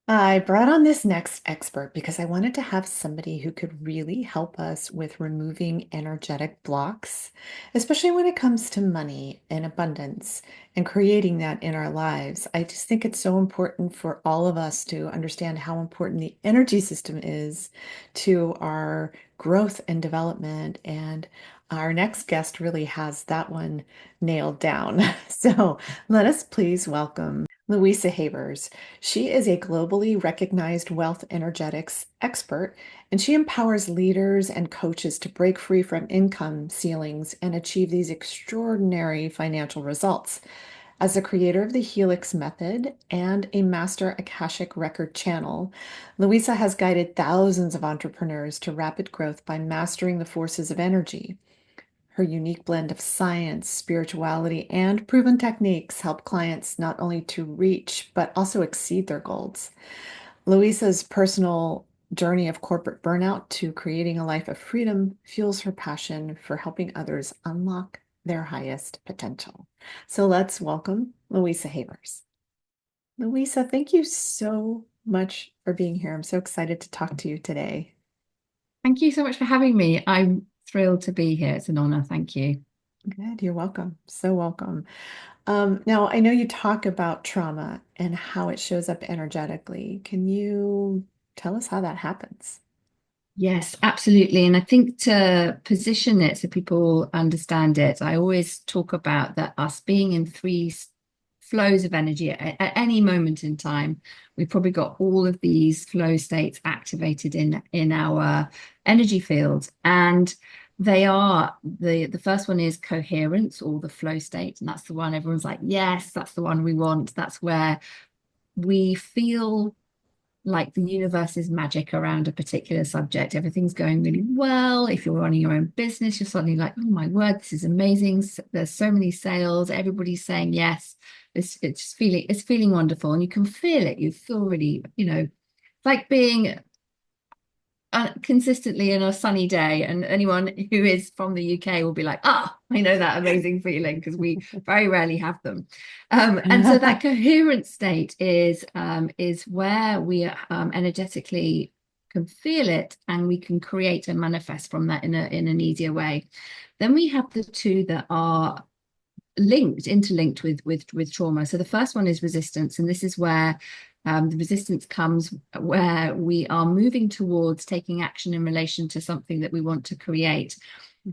I brought on this next expert because I wanted to have somebody who could really help us with removing energetic blocks, especially when it comes to money and abundance and creating that in our lives. I just think it's so important for all of us to understand how important the energy system is to our growth and development. And our next guest really has that one nailed down. So let us please welcome Louisa Havers. She is a globally recognized wealth energetics expert, and she empowers leaders and coaches to break free from income ceilings and achieve these extraordinary financial results. As the creator of the Helix Method and a Master Akashic Record Channel, Louisa has guided thousands of entrepreneurs to rapid growth by mastering the forces of energy. Her unique blend of science, spirituality, and proven techniques help clients not only to reach, but also exceed their goals. Louisa's personal journey of corporate burnout to creating a life of freedom fuels her passion for helping others unlock their highest potential. So let's welcome Louisa Havers. Louisa, thank you so much for being here. I'm so excited to talk to you today. Thank you so much for having me. I'm thrilled to be here. It's an honor. Thank you. Good, you're welcome. So welcome. Now, I know you talk about trauma and how it shows up energetically. Can you tell us how that happens? Yes, absolutely. And I think to position it so people understand it, I always talk about that us being in flows of energy at any moment in time. We've probably got all of these flow states activated in our energy field. And they are the first one is coherence or the flow state. And that's the one everyone's like, yes, that's the one we want. That's where we feel like the universe is magic around a particular subject. Everything's going really well. If you're running your own business, you're suddenly like, oh my word, this is amazing. There's so many sales. Everybody's saying yes. It's feeling wonderful. And you can feel it. You feel really, like being consistently in a sunny day. And anyone who is from the UK will be like, ah, I know that amazing feeling because we very rarely have them. And so that coherent state is where we energetically can feel it and we can create and manifest from that in an easier way. Then we have the two that are interlinked with trauma. So the first one is resistance, and this is where the resistance comes where we are moving towards taking action in relation to something that we want to create.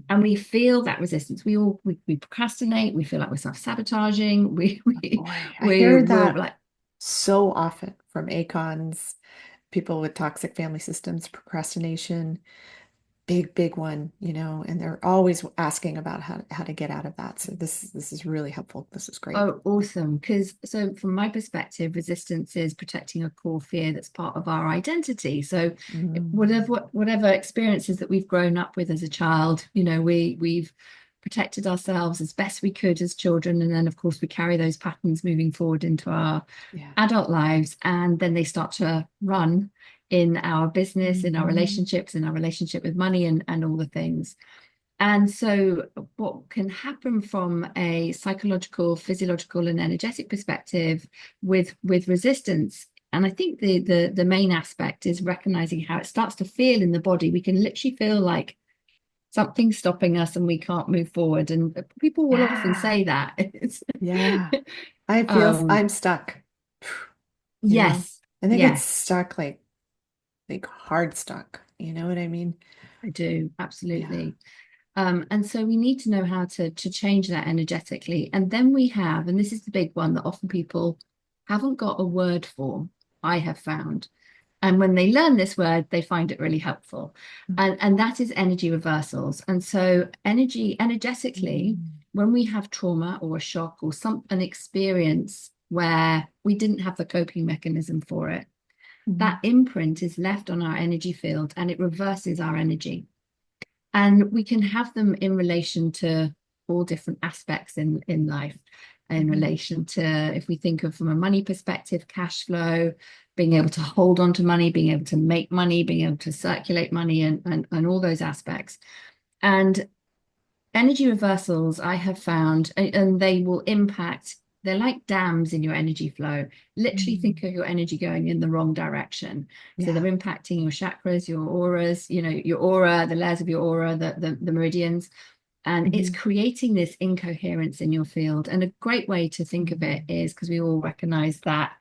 And we feel that resistance. We procrastinate. We feel like we're self-sabotaging. Boy, I hear We're that like, so often from ACONs, people with toxic family systems, procrastination, big one, and they're always asking about how to get out of that. So this is really helpful. This is great. oh, awesome. Because so from my perspective, resistance is protecting a core fear that's part of our identity. So Mm, whatever experiences that we've grown up with as a child, we've protected ourselves as best we could as children. And then of course we carry those patterns moving forward into our yeah. adult lives. And then they start to run in our business, in our Mhm. relationships, in our relationship with money and all the things. And so, what can happen from a psychological, physiological, and energetic perspective with resistance? And I think the main aspect is recognizing how it starts to feel in the body. We can literally feel like something's stopping us and we can't move forward. And people will often Yeah. say that. It's, Yeah. I feel um, I'm stuck. You know, yes, I think it's yes, stuck like hard stuck. You know what I mean? I do Yeah. absolutely. And so we need to know how to change that energetically. And then we have, and this is the big one that often people haven't got a word for, I have found. And when they learn this word, they find it really helpful. And that is energy reversals. And so energetically, Mm. when we have trauma or a shock or an experience where we didn't have the coping mechanism for it, that Mhm. imprint is left on our energy field and it reverses our energy. And we can have them in relation to all different aspects in life, in Mhm. relation to, if we think of from a money perspective, cash flow, being able to hold on to money, being able to make money, being able to circulate money, and all those aspects. And energy reversals, I have found, and they will impact they're like dams in your energy flow. Literally think Mm. of your energy going in the wrong direction. So they're Yeah. impacting your chakras, your auras, your aura, the layers of your aura, the meridians. And it's Hmm. creating this incoherence in your field. And a great way to think of it Mm. is because we all recognize that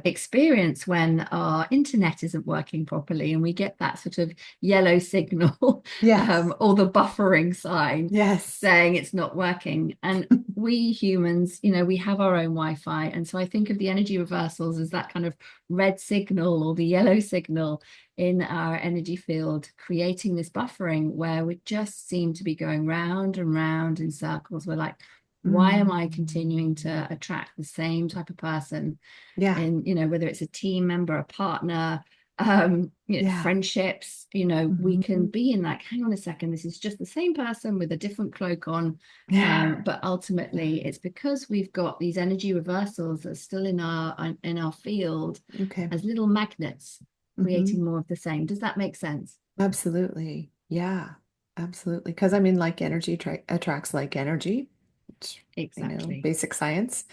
experience when our internet isn't working properly and we get that sort of yellow signal Yes. or the buffering sign Yes. saying it's not working. And we humans, we have our own Wi-Fi. And so I think of the energy reversals as that kind of red signal or the yellow signal in our energy field, creating this buffering where we just seem to be going round and round in circles. We're like, why am I continuing to Mm. attract the same type of person Yeah. in, whether it's a team member, a partner, Yeah. friendships, we can Hmm. be in like, hang on a second, this is just the same person with a different cloak on. Yeah. But ultimately it's because we've got these energy reversals that are still in our field Okay. as little magnets, Hmm. creating more of the same. Does that make sense? Absolutely. Yeah. Absolutely. Because I mean, like energy attracts like energy, which, Exactly. basic science.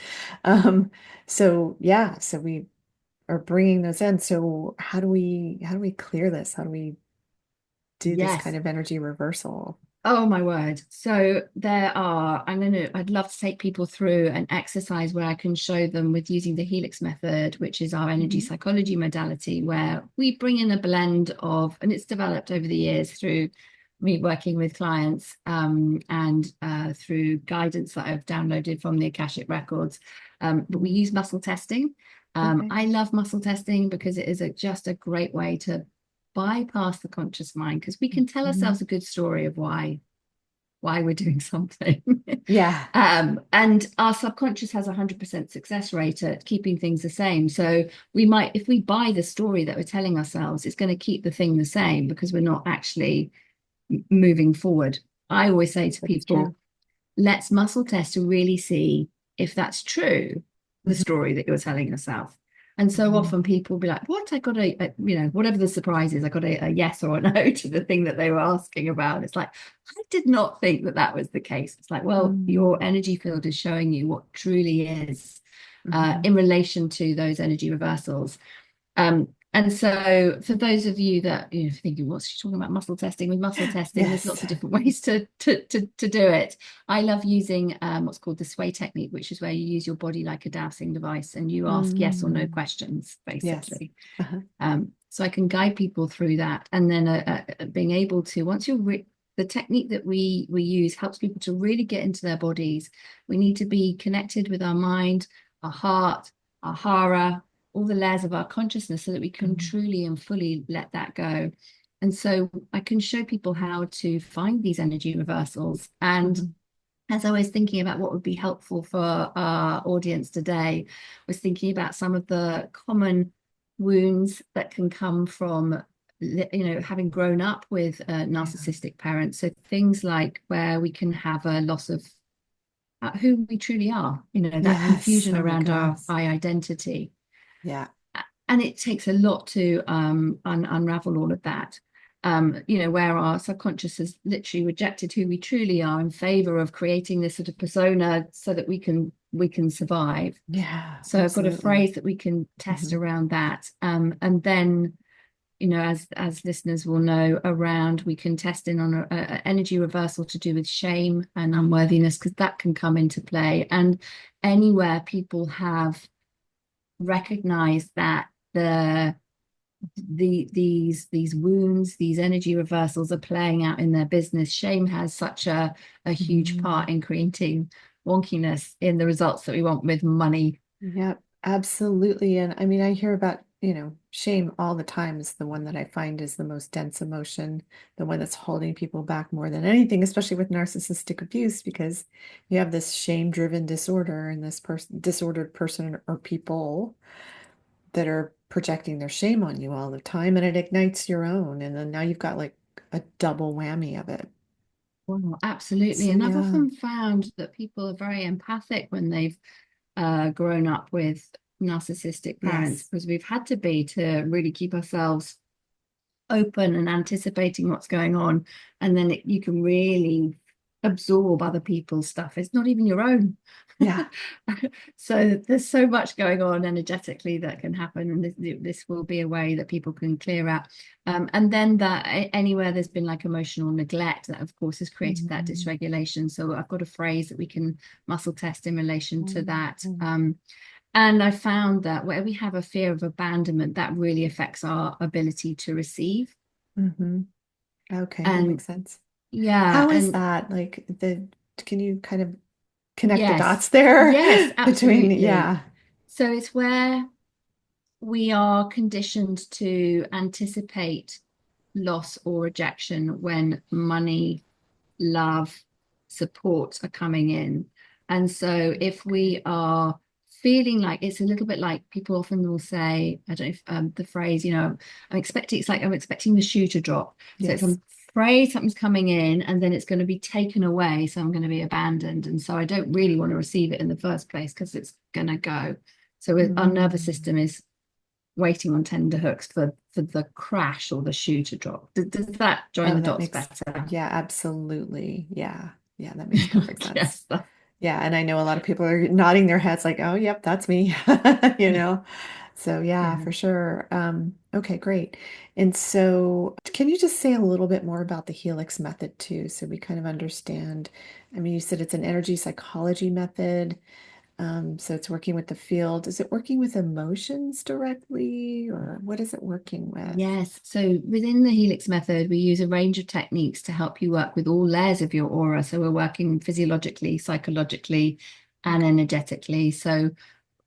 Um, so yeah, so we are bringing those in. So how do we clear this? How do we do this kind Yes. of energy reversal? Oh my word. So I'd love to take people through an exercise where I can show them with using the Helix method, which is our energy Hmm. psychology modality, where we bring in a blend of, and it's developed over the years through me working with clients and through guidance that I've downloaded from the Akashic Records. But we Hmm. use muscle testing. Okay. I love muscle testing because it is just a great way to bypass the conscious mind because we can tell Hmm. ourselves a good story of why we're doing something. Yeah. And our subconscious has 100% success rate at keeping things the same. So we might, if we buy the story that we're telling ourselves, it's going to keep the thing the same because we're not actually moving forward. I always say to That's true. people, let's muscle test to really see if that's true, the Hmm. story that you're telling yourself. And so Hmm. often people be like, what? I got whatever the surprise is, I got a yes or a no to the thing that they were asking about. It's like, I did not think that that was the case. It's like, well, your Hmm. energy field is showing you what truly is Hmm. in relation to those energy reversals. And so for those of you that thinking, what's she talking about muscle testing? With muscle testing, there's Yes. lots of different ways to do it. I love using what's called the sway technique, which is where you use your body like a dowsing device and you ask yes or no Mm. questions, Yes. basically. Uh-huh. So I can guide people through that. And then being able to, once the technique that we use helps people to really get into their bodies. We need to be connected with our mind, our heart, our hara, all the layers of our consciousness so that we can Mhm. truly and fully let that go. And so I can show people how to find these energy reversals. And Mhm. as I was thinking about what would be helpful for our audience today, was thinking about some of the common wounds that can come from, having grown up with Yeah. narcissistic parents. So things like where we can have a loss of who we truly are, that Yes. confusion Oh my around our goodness. identity. Yeah. And it takes a lot to unravel all of that. Where our subconscious has literally rejected who we truly are in favor of creating this sort of persona so that we can survive. Yeah. So I've got a Absolutely. phrase that we can test Hmm. around that. And then, as listeners will know, around we can test in on a energy reversal to do with shame and unworthiness, because that can come into play. And anywhere people have recognized that these wounds, these energy reversals are playing out in their business. Shame has such a huge Hmm. part in creating wonkiness in the results that we want with money. Yep. Absolutely. And I mean, I hear about, shame all the time is the one that I find is the most dense emotion, the one that's holding people back more than anything, especially with narcissistic abuse, because you have this shame-driven disorder and this person, disordered person or people that are projecting their shame on you all the time, and it ignites your own. And then now you've got like a double whammy of it. Well, absolutely. So And I've yeah, often found that people are very empathic when they've grown up with narcissistic parents, yes. because we've had to be to really keep ourselves open and anticipating what's going on. And then you can really absorb other people's stuff. It's not even your own. Yeah. So there's so much going on energetically that can happen, and this will be a way that people can clear out. And then that anywhere there's been like emotional neglect, that of course has created that Mhm. dysregulation. So I've got a phrase that we can muscle test in relation to that. Mhm. And I found that where we have a fear of abandonment, that really affects our ability to receive. Mhm. Okay, that And makes sense. yeah, How is and that? Can you kind of connect the yes, dots there yes, between, absolutely. yeah. So it's where we are conditioned to anticipate loss or rejection when money, love, support are coming in. And so if we are feeling like, it's a little bit like people often will say, I don't know if the phrase, it's like I'm expecting the shoe to drop. So if Yes. I'm afraid something's coming in and then it's going to be taken away, so I'm going to be abandoned. And so I don't really want to receive it in the first place because it's going to go. So our nervous Mm. system is waiting on tender hooks for the crash or the shoe to drop. Does that join Oh, the that dots makes, better? yeah, absolutely. Yeah. Yeah, that makes perfect sense. Yes. Yeah, and I know a lot of people are nodding their heads like, "Oh, yep, that's me." You know. So, yeah, Yeah. for sure. Okay, great. And so, can you just say a little bit more about the Helix method too, so we kind of understand? I mean, you said it's an energy psychology method. So it's working with the field. Is it working with emotions directly, or what is it working with? Yes. So within the Helix method, we use a range of techniques to help you work with all layers of your aura. So we're working physiologically, psychologically, and Okay. energetically. So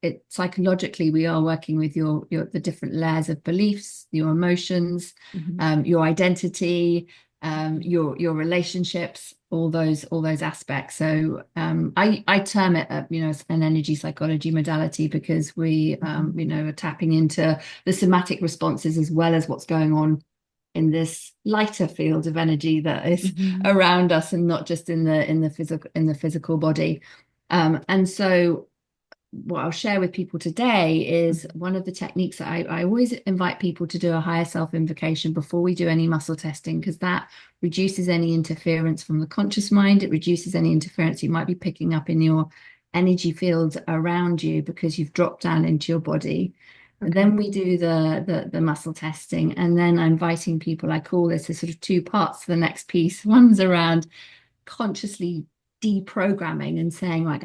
it psychologically, we are working with your the different layers of beliefs, your emotions, Mhm. your identity, your relationships, all those aspects. So I term it as an energy psychology modality because we Mhm. are tapping into the somatic responses as well as what's going on in this lighter field of energy that is Mhm. around us and not just in the physical body. And so what I'll share with people today is Mhm. one of the techniques that I always invite people to do a higher self invocation before we do any muscle testing, because that reduces any interference from the conscious mind. It reduces any interference you might be picking up in your energy fields around you because you've dropped down into your body. And Okay. then we do the muscle testing, and then I'm inviting people. I call this a sort of two parts to the next piece. One's around consciously deprogramming and saying like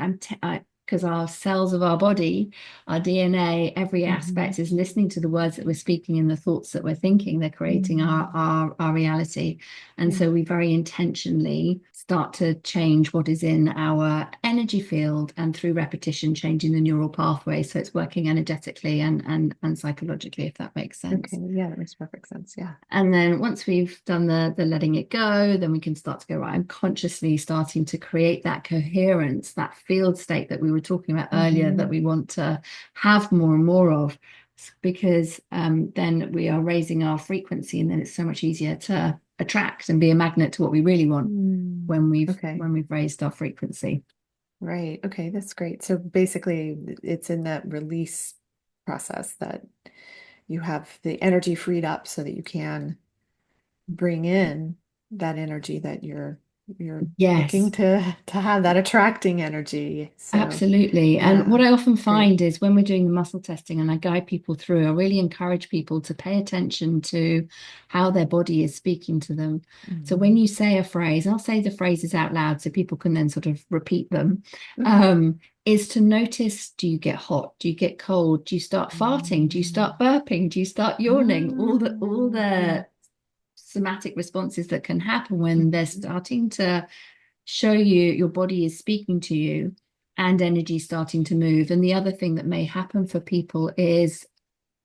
because our cells of our body, our DNA, every Mhm. aspect is listening to the words that we're speaking and the thoughts that we're thinking. They're creating our Mhm. our reality. And Yeah. so we very intentionally start to change what is in our energy field and through repetition changing the neural pathway. So it's working energetically and psychologically, if that makes Okay. sense. Yeah, that makes perfect sense. Yeah. And then once we've done the letting it go, then we can start to go, right, I'm consciously starting to create that coherence, that field state that we were talking about earlier, that Mhm. we want to have more and more of, because then we are raising our frequency, and then it's so much easier to attract and be a magnet to what we really want Mm. when we've Okay. when we've raised our frequency. Right. Okay, that's great. So basically, it's in that release process that you have the energy freed up so that you can bring in that energy that you're looking Yes. to have that attracting energy. So, Absolutely. And what yeah, I often that's great. find is when we're doing the muscle testing and I guide people through, I really encourage people to pay attention to how their body is speaking to them. So when Mhm. you say a phrase, and I'll say the phrases out loud so people can then sort of repeat them, Okay. um, is to notice, do you get hot? Do you get cold? Do you start farting? Do you Mm. start burping? Do you start yawning? All the Ah. somatic responses that can happen when they're Mhm. starting to show you your body is speaking to you and energy starting to move. And the other thing that may happen for people is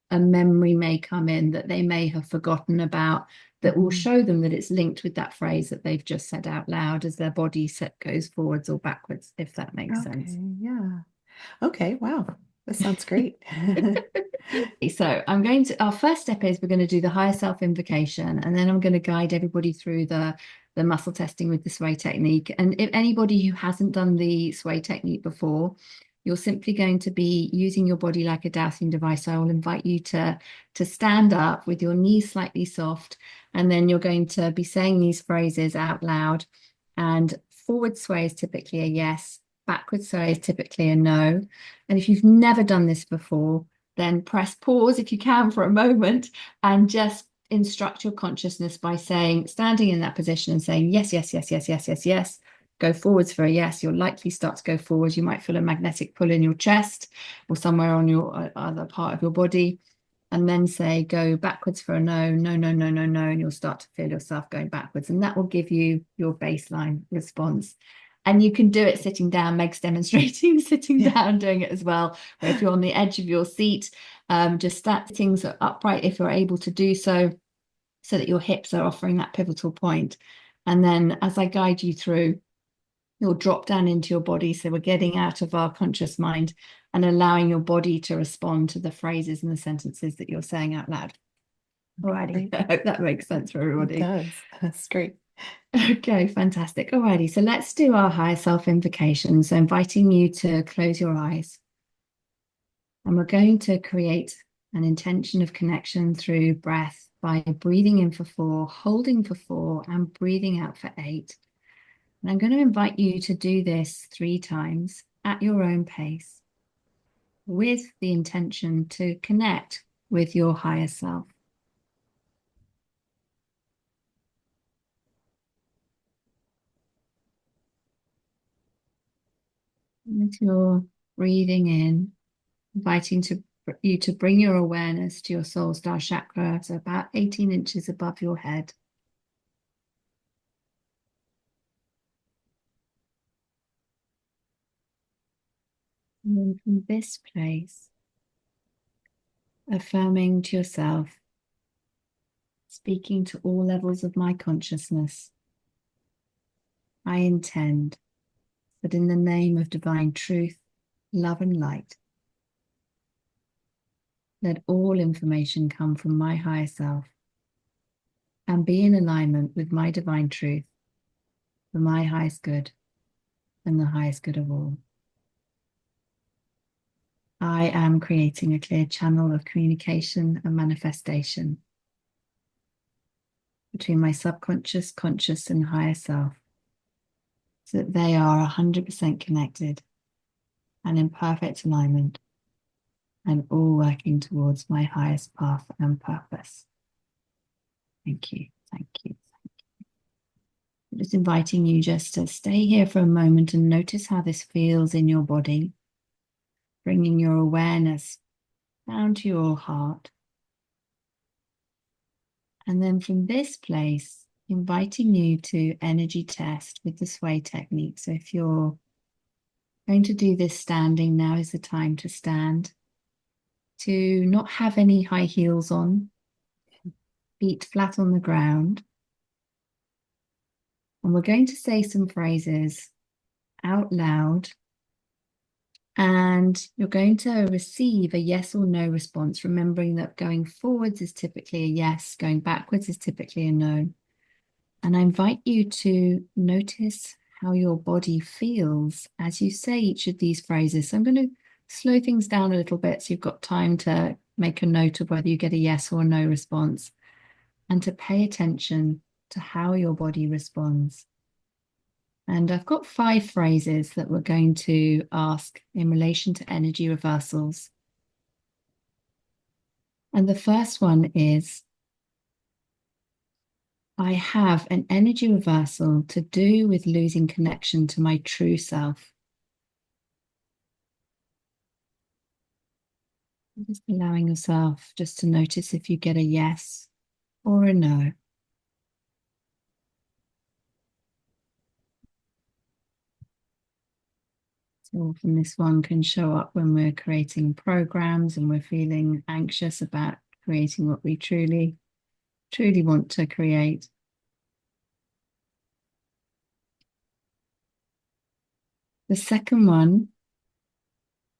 a memory may come in that they may have forgotten about, that will Mhm. show them that it's linked with that phrase that they've just said out loud as their body set goes forwards or backwards, if that makes sense. Okay. Yeah. Okay. Wow. That sounds great. So our first step is we're going to do the higher self invocation, and then I'm going to guide everybody through the muscle testing with the sway technique. And if anybody who hasn't done the sway technique before, you're simply going to be using your body like a dowsing device. So I will invite you to stand up with your knees slightly soft, and then you're going to be saying these phrases out loud. And forward sway is typically a yes, backward sway is typically a no. And if you've never done this before, then press pause if you can for a moment and just instruct your consciousness by saying, standing in that position and saying, yes, yes, yes, yes, yes, yes, yes. Go forwards for a yes. You'll likely start to go forwards. You might feel a magnetic pull in your chest or somewhere on your other part of your body. And then say, go backwards for a no, no, no, no, no, no. And you'll start to feel yourself going backwards. And that will give you your baseline response. And you can do it sitting down. Meg's demonstrating sitting Yeah. down, doing it as well. Or if you're on the edge of your seat, just that things are upright if you're able to do so, so that your hips are offering that pivotal point. And then as I guide you through, you'll drop down into your body. So we're getting out of our conscious mind and allowing your body to respond to the phrases and the sentences that you're saying out loud. Alrighty, Great. I hope that makes sense for It everybody. does. That's great. Okay, fantastic. Alrighty, so let's do our higher self invocation. So inviting you to close your eyes. And we're going to create an intention of connection through breath by breathing in for 4, holding for 4, and breathing out for 8. And I'm going to invite you to do this 3 times at your own pace with the intention to connect with your higher self. And as you're breathing in, inviting you to bring your awareness to your soul star chakra, so about 18 inches above your head. And then from this place, affirming to yourself, speaking to all levels of my consciousness, I intend that in the name of divine truth, love and light, let all information come from my higher self and be in alignment with my divine truth for my highest good and the highest good of all. I am creating a clear channel of communication and manifestation between my subconscious, conscious, and higher self, so that they are 100% connected and in perfect alignment, and all working towards my highest path and purpose. Thank you. Thank you. I'm just inviting you just to stay here for a moment and notice how this feels in your body, bringing your awareness down to your heart. And then from this place, inviting you to energy test with the sway technique. So if you're going to do this standing, now is the time to stand, to not have any high heels on, feet flat on the ground. And we're going to say some phrases out loud. And you're going to receive a yes or no response, remembering that going forwards is typically a yes, going backwards is typically a no. And I invite you to notice how your body feels as you say each of these phrases. So I'm going to slow things down a little bit so you've got time to make a note of whether you get a yes or no response, and to pay attention to how your body responds. And I've got 5 phrases that we're going to ask in relation to energy reversals. And the first one is, I have an energy reversal to do with losing connection to my true self. Just allowing yourself just to notice if you get a yes or a no. So often this one can show up when we're creating programs and we're feeling anxious about creating what we truly want to create. The second one,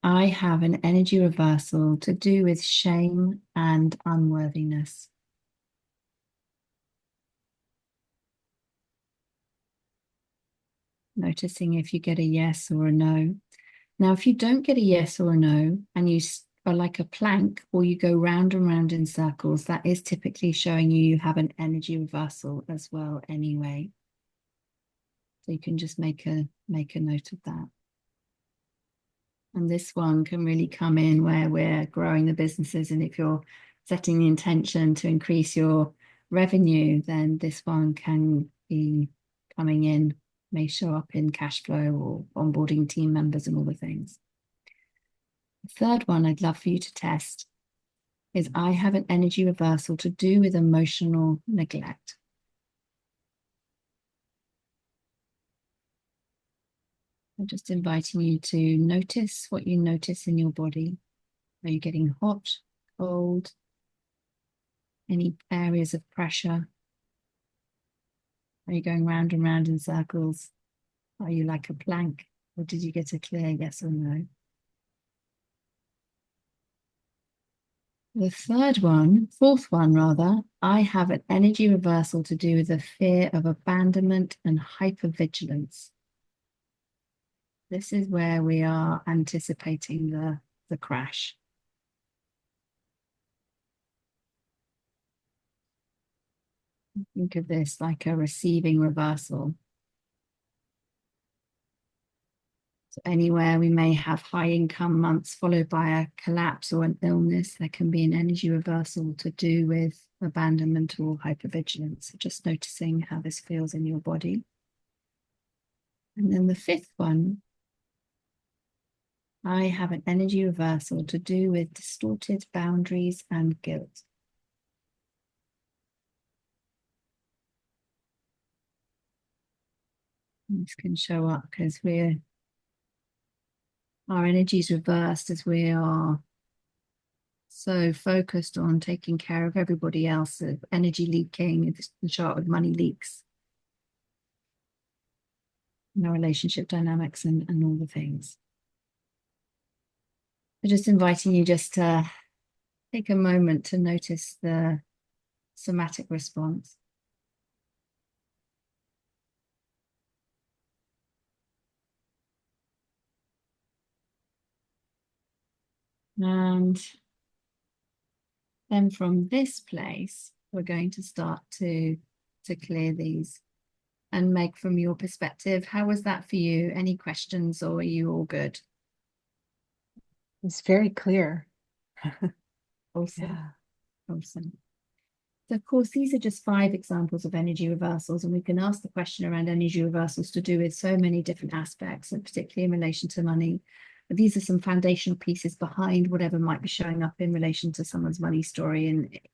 I have an energy reversal to do with shame and unworthiness. Noticing if you get a yes or a no. Now, if you don't get a yes or a no, and you are like a plank or you go round and round in circles, that is typically showing you have an energy reversal as well anyway. So you can just make a note of that. And this one can really come in where we're growing the businesses. And if you're setting the intention to increase your revenue, then this one can be coming in, may show up in cash flow or onboarding team members and all the things. The third one I'd love for you to test is I have an energy reversal to do with emotional neglect. I'm just inviting you to notice what you notice in your body. Are you getting hot, cold? Any areas of pressure? Are you going round and round in circles? Are you like a plank? Or did you get a clear yes or no? The fourth one rather, I have an energy reversal to do with the fear of abandonment and hypervigilance. This is where we are anticipating the crash. Think of this like a receiving reversal. So anywhere we may have high income months followed by a collapse or an illness, there can be an energy reversal to do with abandonment or hypervigilance. So just noticing how this feels in your body. And then the fifth one, I have an energy reversal to do with distorted boundaries and guilt. And this can show up because our energy is reversed as we are so focused on taking care of everybody else, energy leaking, the chart with money leaks, relationship dynamics and all the things. So just inviting you just to take a moment to notice the somatic response. And then from this place, we're going to start to clear these and Meg, from your perspective, how was that for you? Any questions or are you all good? It's very clear. Awesome. Yeah. Awesome. So of course, these are just 5 examples of energy reversals, and we can ask the question around energy reversals to do with so many different aspects, and particularly in relation to money. But these are some foundational pieces behind whatever might be showing up in relation to someone's money story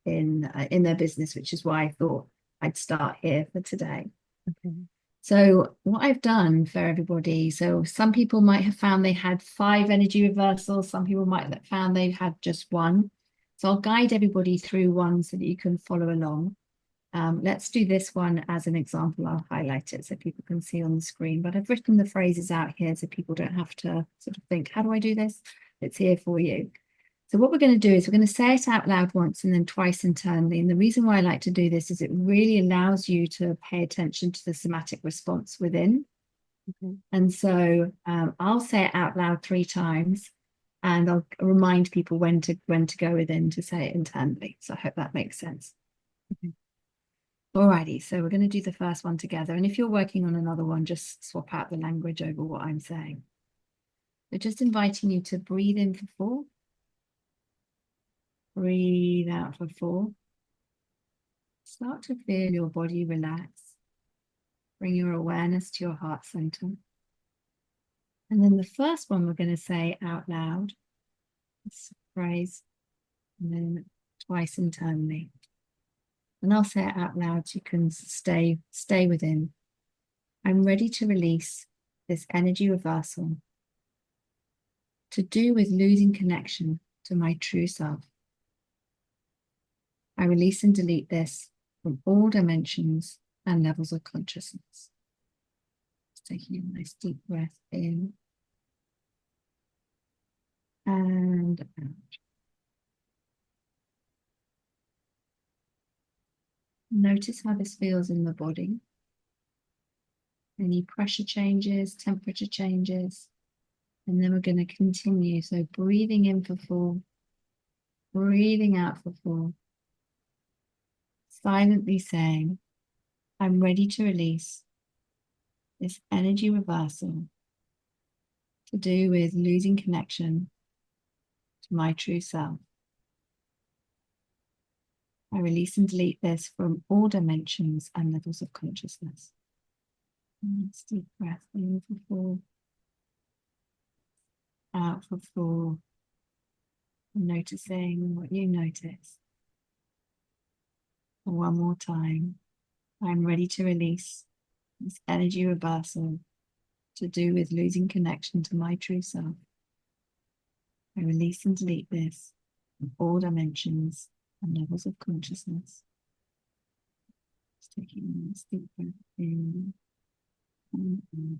in their business, which is why I thought I'd start here for today. Okay. So what I've done for everybody, so some people might have found they had 5 energy reversals, some people might have found they've had just 1. So I'll guide everybody through one so that you can follow along. Let's do this one as an example. I'll highlight it so people can see on the screen, but I've written the phrases out here so people don't have to sort of think, how do I do this? It's here for you. So what we're going to do is we're going to say it out loud once and then twice internally. And the reason why I like to do this is it really allows you to pay attention to the somatic response within. Okay. And so I'll say it out loud 3 times and I'll remind people when to go within to say it internally. So I hope that makes sense. Okay. Alrighty, so we're going to do the first one together. And if you're working on another one, just swap out the language over what I'm saying. So just inviting you to breathe in for 4. Breathe out for 4. Start to feel your body relax. Bring your awareness to your heart center. And then the first one we're going to say out loud, this phrase, and then twice internally. And I'll say it out loud so you can stay within. I'm ready to release this energy reversal to do with losing connection to my true self. I release and delete this from all dimensions and levels of consciousness. Just taking a nice deep breath in and out. Notice how this feels in the body. Any pressure changes, temperature changes. And then we're going to continue. So breathing in for 4, breathing out for 4. Silently saying, I'm ready to release this energy reversal to do with losing connection to my true self. I release and delete this from all dimensions and levels of consciousness. Next deep breath in for 4, out for 4. Noticing what you notice. And one more time. I'm ready to release this energy reversal to do with losing connection to my true self. I release and delete this from all dimensions and levels of consciousness. Just taking a nice deep breath in and out.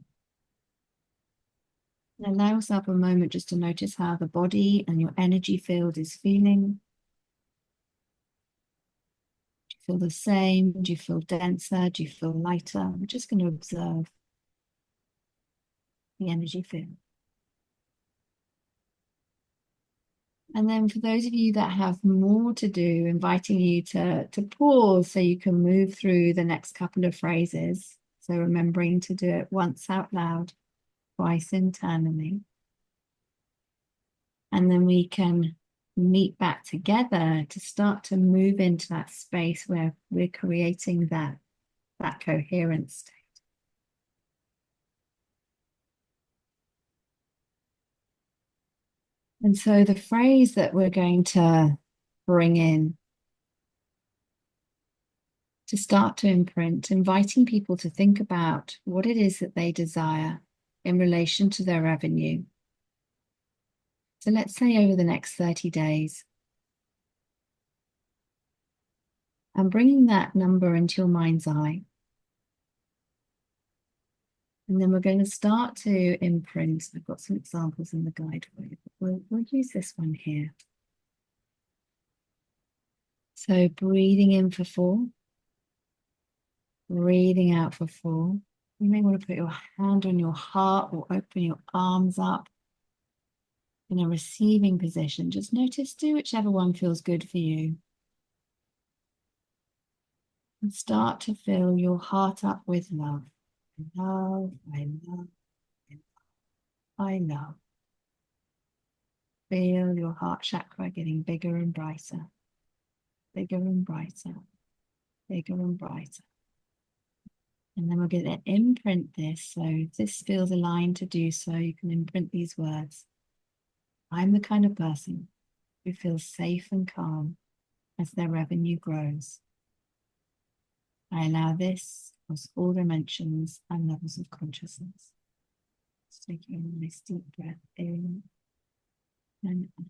And allow yourself a moment just to notice how the body and your energy field is feeling. Do you feel the same? Do you feel denser? Do you feel lighter? We're just going to observe the energy field. And then for those of you that have more to do, inviting you to pause so you can move through the next couple of phrases. So remembering to do it once out loud, twice internally. And then we can meet back together to start to move into that space where we're creating that coherent state. And so the phrase that we're going to bring in to start to imprint, inviting people to think about what it is that they desire in relation to their revenue. So let's say over the next 30 days, and bringing that number into your mind's eye. And then we're going to start to imprint. I've got some examples in the guide for you, but we'll use this one here. So breathing in for 4, breathing out for 4. You may want to put your hand on your heart or open your arms up in a receiving position. Just notice, do whichever one feels good for you. And start to fill your heart up with love. I love, I love, I love. Feel your heart chakra getting bigger and brighter, bigger and brighter, bigger and brighter. And then we're going to imprint this. So if this feels aligned to do so, you can imprint these words. I'm the kind of person who feels safe and calm as their revenue grows. I allow this across all dimensions and levels of consciousness. Just taking a nice deep breath in and out.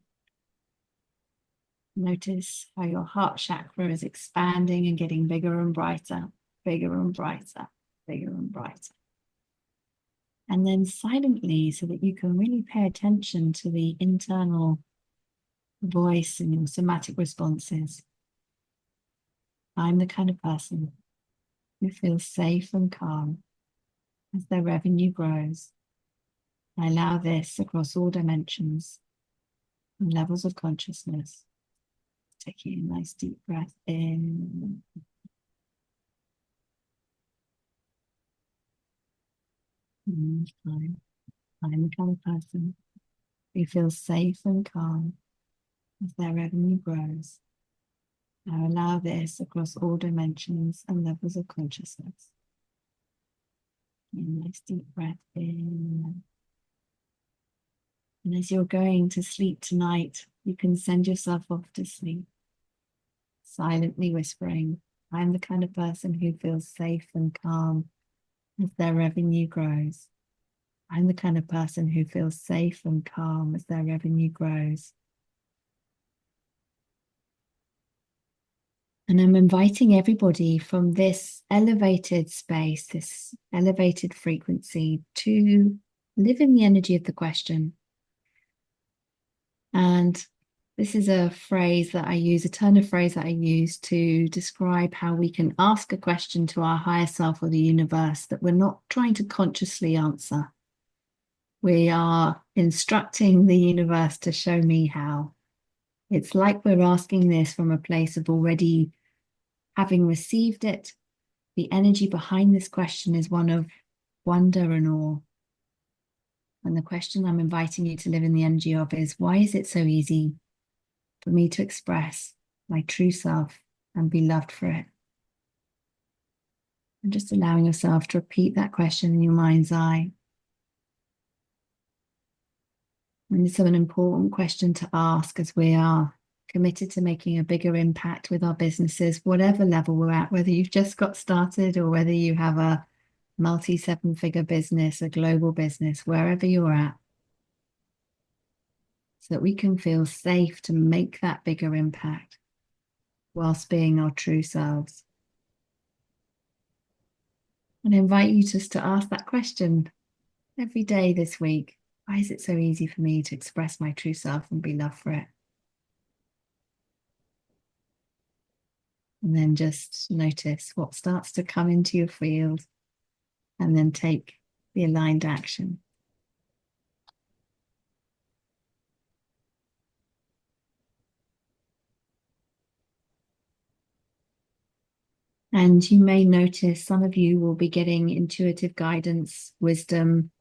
Notice how your heart chakra is expanding and getting bigger and brighter, bigger and brighter, bigger and brighter. And then silently, so that you can really pay attention to the internal voice and your somatic responses. I'm the kind of person who feels safe and calm as their revenue grows. I allow this across all dimensions and levels of consciousness. Taking a nice deep breath in. I'm the kind of person who feels safe and calm as their revenue grows. I allow this across all dimensions and levels of consciousness. A nice deep breath in. And as you're going to sleep tonight, you can send yourself off to sleep, silently whispering, I'm the kind of person who feels safe and calm as their revenue grows. I'm the kind of person who feels safe and calm as their revenue grows. And I'm inviting everybody from this elevated space, this elevated frequency, to live in the energy of the question. And this is a phrase that I use, a turn of phrase that I use to describe how we can ask a question to our higher self or the universe that we're not trying to consciously answer. We are instructing the universe to show me how. It's like we're asking this from a place of already having received it. The energy behind this question is one of wonder and awe. And the question I'm inviting you to live in the energy of is, why is it so easy for me to express my true self and be loved for it? And just allowing yourself to repeat that question in your mind's eye. And it's an important question to ask as we are committed to making a bigger impact with our businesses, whatever level we're at, whether you've just got started or whether you have a multi seven-figure business, a global business, wherever you're at, so that we can feel safe to make that bigger impact whilst being our true selves. And I invite you just to ask that question every day this week. Why is it so easy for me to express my true self and be loved for it? And then just notice what starts to come into your field and then take the aligned action. And you may notice some of you will be getting intuitive guidance, wisdom,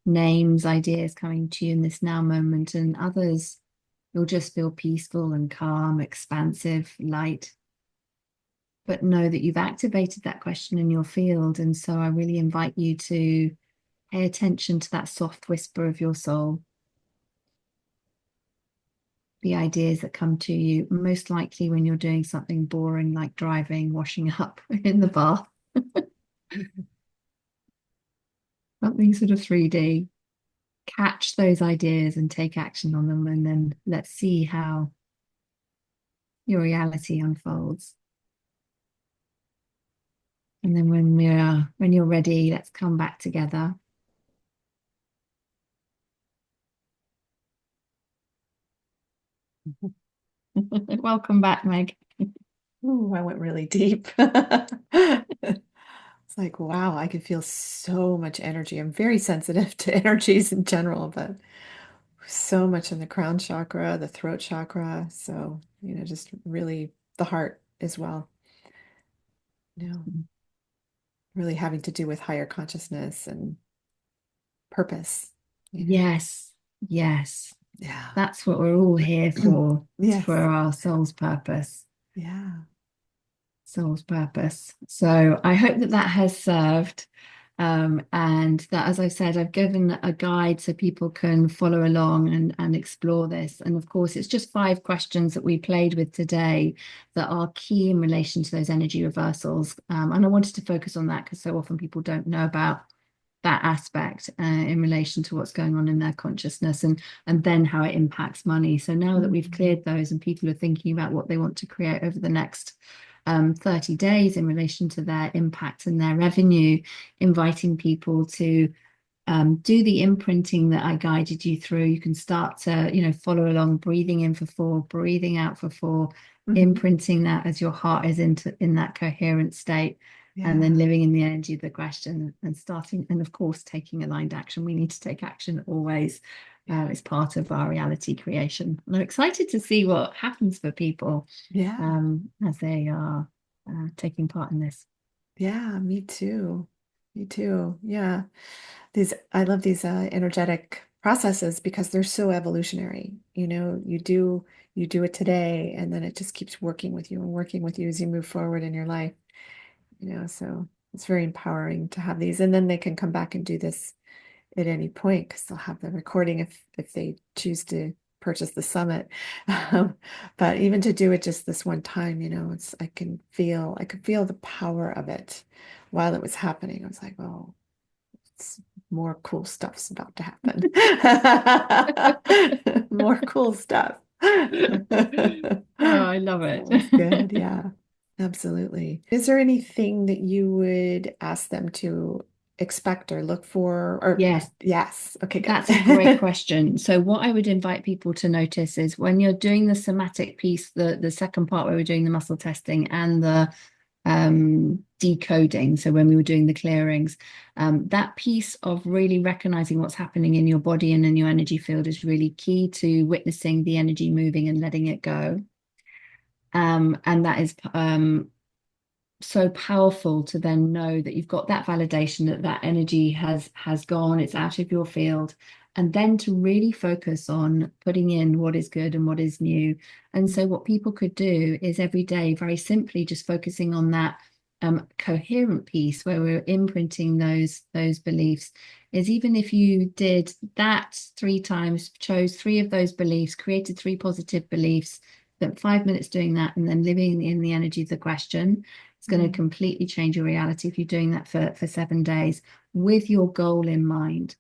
names, ideas coming to you in this now moment, and others you'll just feel peaceful and calm, expansive, light. But know that you've activated that question in your field. And so I really invite you to pay attention to that soft whisper of your soul, the ideas that come to you, most likely when you're doing something boring like driving, washing up in the bath, something sort of 3D. Catch those ideas and take action on them, and then let's see how your reality unfolds. And then when you're ready, let's come back together. Welcome back, Meg. Ooh, I went really deep. It's like, wow, I could feel so much energy. I'm very sensitive to energies in general, but so much in the crown chakra, the throat chakra. So, just really the heart as well. You know, really having to do with higher consciousness and purpose. Yes, yes. Yeah. That's what we're all here for. It's for Yes. our soul's purpose. Yeah. Soul's purpose. So I hope that that has served. And that, as I've said, I've given a guide so people can follow along and explore this. And of course, it's just 5 questions that we played with today that are key in relation to those energy reversals. And I wanted to focus on that because so often people don't know about that aspect in relation to what's going on in their consciousness and then how it impacts money. So now that we've cleared those and people are thinking about what they want to create over the next 30 days in relation to their impact and their revenue, inviting people to do the imprinting that I guided you through. You can start to, follow along, breathing in for 4, breathing out for 4, imprinting that as your heart is in that coherent state. And then Yeah. living in the energy of the question and starting, and of course, taking aligned action. We need to take action always. It's part of our reality creation. And I'm excited to see what happens for people Yeah. as they are taking part in this. Yeah, me too. Me too. Yeah. I love these energetic processes because they're so evolutionary. You do it today and then it just keeps working with you and working with you as you move forward in your life. So it's very empowering to have these. And then they can come back and do this at any point because they'll have the recording if they choose to purchase the summit. But even to do it just this one time, I could feel the power of it while it was happening. I was like, oh, it's more cool stuff's about to happen. More cool stuff. Oh, I love it. Sounds good. Yeah, absolutely. Is there anything that you would ask them to expect or look for? Or Yes, yes. Okay, that's a great good. question. So what I would invite people to notice is when you're doing the somatic piece, the second part where we're doing the muscle testing and the decoding, so when we were doing the clearings, that piece of really recognizing what's happening in your body and in your energy field is really key to witnessing the energy moving and letting it go. And that is so powerful to then know that you've got that validation that that energy has gone, it's out of your field, and then to really focus on putting in what is good and what is new. And so what people could do is every day, very simply, just focusing on that coherent piece where we're imprinting those beliefs, is even if you did that 3 times, chose 3 of those beliefs, created 3 positive beliefs, spent 5 minutes doing that, and then living in the energy of the question, it's going to Mhm. completely change your reality if you're doing that for 7 days with your goal in mind.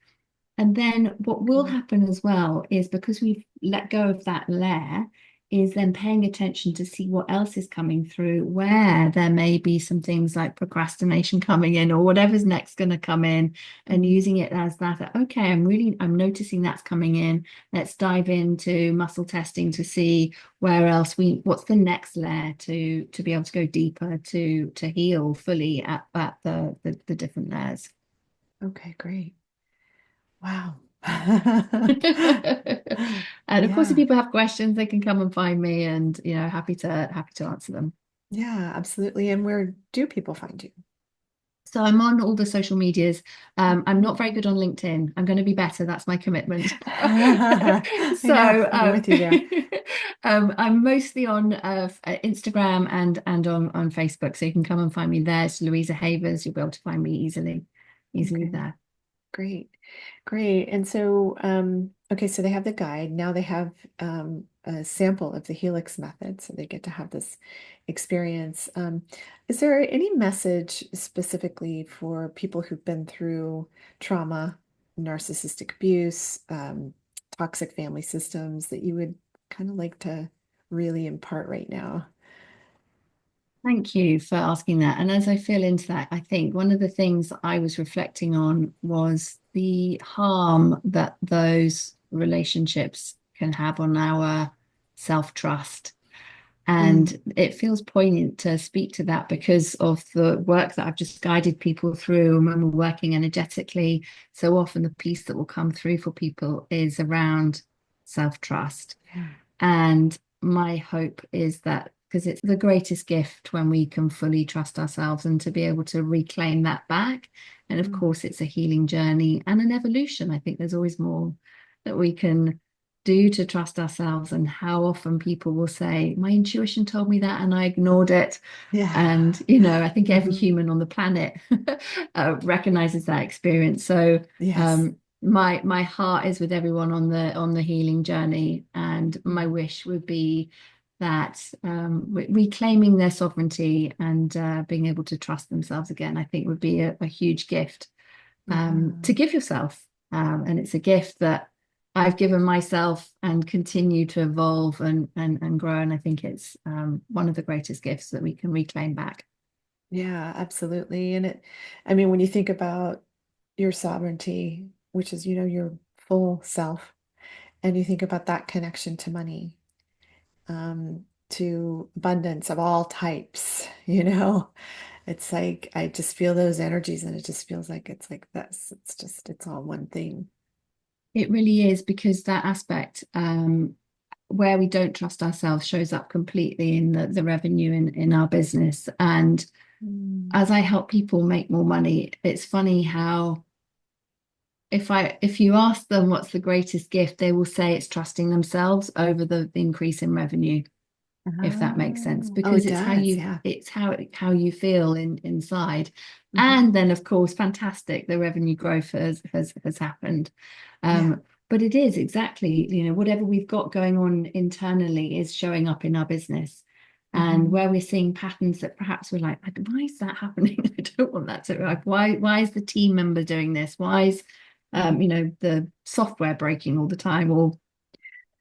And then what will Okay. happen as well is, because we've let go of that layer, is then paying attention to see what else is coming through, where there may be some things like procrastination coming in or whatever's next going to come in, and Mhm. using it as that, okay, I'm noticing that's coming in. Let's dive into muscle testing to see where else what's the next layer to be able to go deeper to heal fully at the different layers. Okay, great. Wow. And of course, if Yeah. people have questions, they can come and find me, and happy to answer them. Yeah, absolutely. And where do people find you? So I'm on all the social medias. I'm not very good on LinkedIn. I'm going to be better. That's my commitment. I know, So I'm with you there. I'm mostly on Instagram and on Facebook. So you can come and find me there. It's Louisa Havers. You'll be able to find me easily Okay. there. Great. Great. And so, okay, so they have the guide. Now they have a sample of the Helix method, so they get to have this experience. Is there any message specifically for people who've been through trauma, narcissistic abuse, toxic family systems that you would kind of like to really impart right now? Thank you for asking that. And as I feel into that, I think one of the things I was reflecting on was the harm that those relationships can have on our self-trust. Mm, And it feels poignant to speak to that because of the work that I've just guided people through. And when we're working energetically, so often the piece that will come through for people is around self-trust. yeah. And my hope is that, because it's the greatest gift when we can fully trust ourselves and to be able to reclaim that back. And of Mm, course, it's a healing journey and an evolution. I think there's always more that we can do to trust ourselves. And how often people will say, my intuition told me that and I ignored it. yeah. And, I think every Hmm. human on the planet recognizes that experience. So, Yes. my heart is with everyone on the healing journey, and my Mm, wish would be that reclaiming their sovereignty and being able to trust themselves again, I think would be a huge gift to yeah. give yourself. And it's a gift that I've given myself and continue to evolve and grow. And I think it's one of the greatest gifts that we can reclaim back. Yeah, absolutely. And I mean, when you think about your sovereignty, which is, your full self, and you think about that connection to money, to abundance of all types, it's like I just feel those energies and it just feels like it's like this. It's all one thing. It really is, because that aspect where we don't trust ourselves shows up completely in the revenue in our business. And Mm. as I help people make more money, it's funny how if you ask them what's the greatest gift, they will say it's trusting themselves over the increase in revenue, if that makes sense, Oh, because it does. Yeah. it's how you feel inside. Hmm. And then of course, fantastic, the revenue growth has happened. Yeah. um but it is exactly, whatever we've got going on internally is showing up in our business. And Hmm. where we're seeing patterns that perhaps we're like, why is that happening? I don't want that to, like, why is the team member doing this? Why is the software breaking all the time, or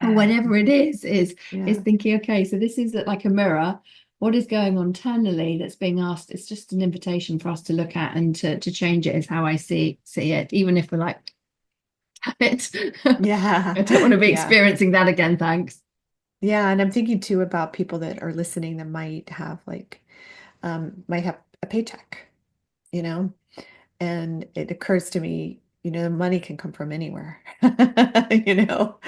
whatever it is Yeah. thinking, okay, so this is like a mirror. What is going on internally that's being asked? It's just an invitation for us to look at and to change it, is how I see it, even if we're like, damn it, Yeah. I don't want to be Yeah. experiencing that again, thanks. Yeah, and I'm thinking too about people that are listening that might have a paycheck, you know, and it occurs to me, the money can come from anywhere, you know.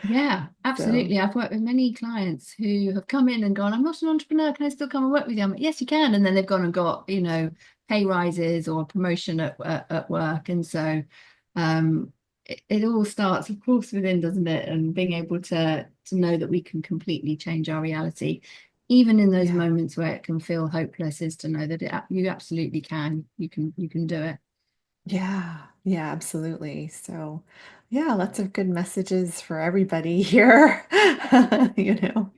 Yeah, So, absolutely. I've worked with many clients who have come in and gone, I'm not an entrepreneur. Can I still come and work with you? I'm like, yes, you can. And then they've gone and got, pay rises or promotion at work. And so it all starts, of course, within, doesn't it? And being able to know that we can completely change our reality, even in those yeah. moments where it can feel hopeless, is to know that you absolutely can. You can do it. Yeah, yeah, absolutely. So, yeah, lots of good messages for everybody here. You know.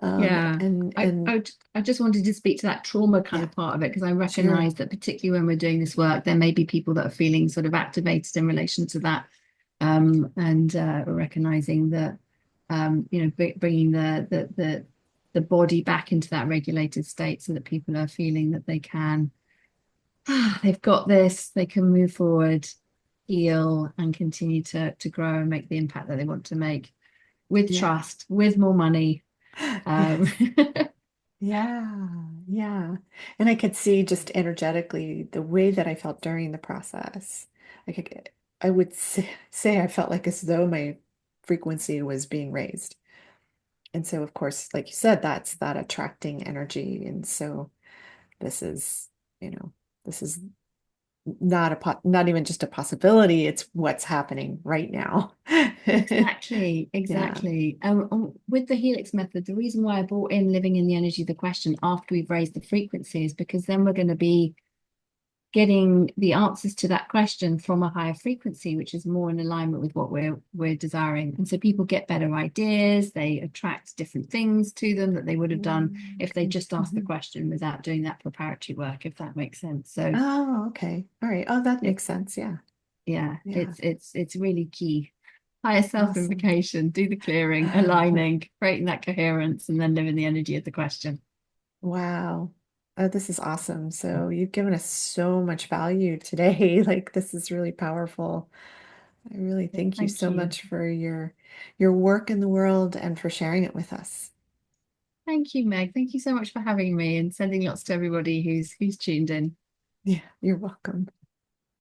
Yeah, And I, I I just wanted to speak to that trauma kind yeah, of part of it because I sure. recognize that particularly when we're doing this work, there may be people that are feeling sort of activated in relation to that, and recognizing that, bringing the body back into that regulated state so that people are feeling that they can, they've got this, they can move forward, heal, and continue to grow and make the impact that they want to make with Yeah. trust, with more money. Um, Yes. Yeah, yeah. And I could see just energetically the way that I felt during the process. Like I would say I felt like as though my frequency was being raised. And so, of course, like you said, that's that attracting energy. And so this is, you know, this is not even just a possibility, it's what's happening right now. Exactly, Yeah. exactly. With the Helix method, the reason why I brought in living in the energy of the question after we've raised the frequency is because then we're going to be getting the answers to that question from a higher frequency, which is more in alignment with what we're desiring. And so people get better ideas, they attract different things to them that they would have done if they just asked the Mhm. question without doing that preparatory work, if that makes sense. So Oh, okay. All right. Oh, that it, makes sense. Yeah. yeah, Yeah. it's really key. Higher Awesome. self-invocation, do the clearing, aligning, creating that coherence, and then live in the energy of the question. Wow. Oh, this is awesome. So you've given us so much value today. Like this is really powerful. I really Well, thank you thank so you. much for your work in the world and for sharing it with us. Thank you, Meg. Thank you so much for having me and sending lots to everybody who's tuned in. Yeah, you're welcome.